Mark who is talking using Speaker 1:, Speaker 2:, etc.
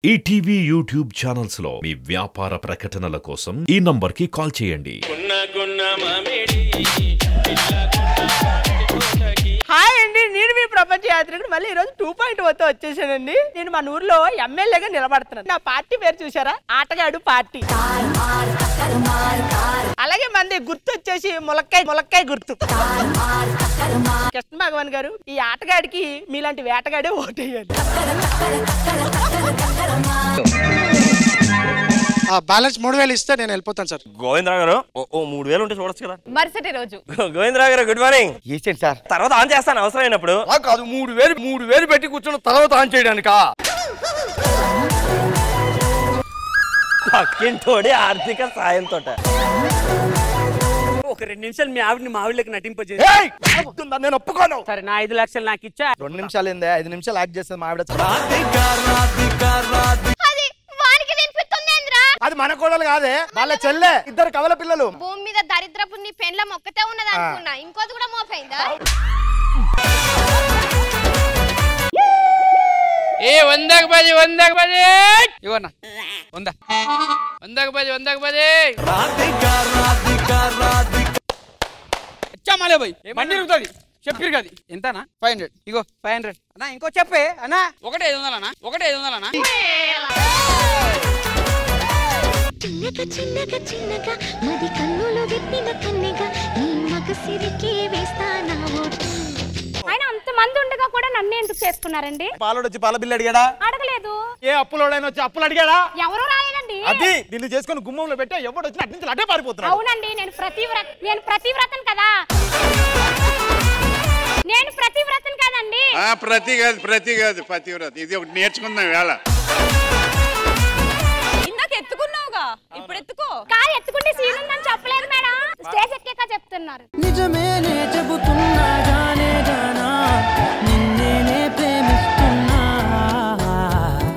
Speaker 1: ETV YouTube channels లో మీ వ్యాపార ప్రకటనల కోసం ఈ నంబర్ కి కాల్ చేయండి.
Speaker 2: హాయ్ అండి, నేను మీ ప్రపంచ యాత్రికుడు మళ్ళీ ఈరోజు 2.0తో వచ్చేసానండి. నేను మన ఊర్లో ఎమ్మెల్యేగా నిలబడుతున్నాను. నా పార్టీ పేరు చూసారా? ఆటగాడు పార్టీ. అలాగే మంది గుర్తు వచ్చేసి ములక్కాయ గుర్తు. కృష్ణ భగవాన్ గారు, ఈ ఆటగాడికి మీలాంటి వేటగాడే ఓటేయాలి.
Speaker 3: బ్యాలెన్స్ 3000 ఇస్తే నేను వెళ్ళిపోతాను సార్.
Speaker 4: గోవిందరావు గారు ఓ 3000 ఉంటే చూడొచ్చు కదా.
Speaker 5: మరుసటి రోజు
Speaker 4: గోవిందరావు గారు గుడ్ మార్నింగ్.
Speaker 3: ఏంటి సార్?
Speaker 4: తర్వాత ఆన్ చేస్తాను అవసరమైనప్పుడు.
Speaker 3: కాదు 3000 పెట్టి కూర్చున్న తర్వాత ఆన్ చేయడానికా?
Speaker 4: పక్కింటోడి ఆర్థిక సాయంతో
Speaker 6: ఒక 2 నిమిషాలు మీ ఆవిడని మా ఆవిడకి నటింపజేసి
Speaker 3: నేను ఒప్పుకోను.
Speaker 2: సరే, నా 5 లక్షలు నాకు ఇచ్చా.
Speaker 3: 2 నిమిషాలు ఏందే? 5 నిమిషాలు యాక్ట్ చేస్తుంది మా ఆవిడ. అది మన కోడలు కాదే, వాళ్ళ చెల్లె. ఇద్దరు కవల పిల్లలు.
Speaker 5: భూమి మీద దరిద్రపు నీ పెండ్ల మొక్కతే ఉన్నది అనుకున్నా, ఇంకోది కూడా మోపైందా?
Speaker 7: ఏ 100 ఇవ్వన్నా 100 ఇచ్చామాలే పోయి బండి ఇరుగుతుంది. చెప్పిరు కది ఎంతనా? 500. ఇగో 500 అన్నా. ఇంకో చెప్పే అన్నా. 1,500 అన్నా. 1,500 అన్నా.
Speaker 8: చిన్నగా మది కన్నులో విప్పిన కన్నెగా నీ మగసిరికి వేస్తానా ఓటు.
Speaker 5: ఆయన అంత మంది ఉండగా కూడా నన్ను ఎందుకు చేసుకున్నారండి?
Speaker 3: పాలోడు వచ్చి పాల బిల్లు అడిగాడా?
Speaker 5: అడగలేదు.
Speaker 3: ఏ అప్పులోడైనా వచ్చి అప్పులు అడిగాడా?
Speaker 5: ఎవరు రాలేదండి.
Speaker 3: అది దీన్ని చేసుకుని గుమ్మంలో పెట్టా ఎవడు వచ్చి అటు నుంచి అటే పారిపోతున్నాడు.
Speaker 5: అవునండి, నేను ప్రతివ్రతను కదా. నేను ప్రతివ్రతను కదండి.
Speaker 9: ప్రతి కాదు పతివ్రత. ఇది ఒకటి నేర్చుకుందాం వేళ.
Speaker 5: ఇందాక ఎత్తుకున్నావుగా, ఇప్పుడు ఎత్తుకో. కాదు, ఎత్తుకుంటే సీన్ ఉందని చెప్పలేదు మేడం. స్టేజ్ ఎక్కాక చెప్తున్నారు.
Speaker 2: నిజమేనే చెబుతున్నా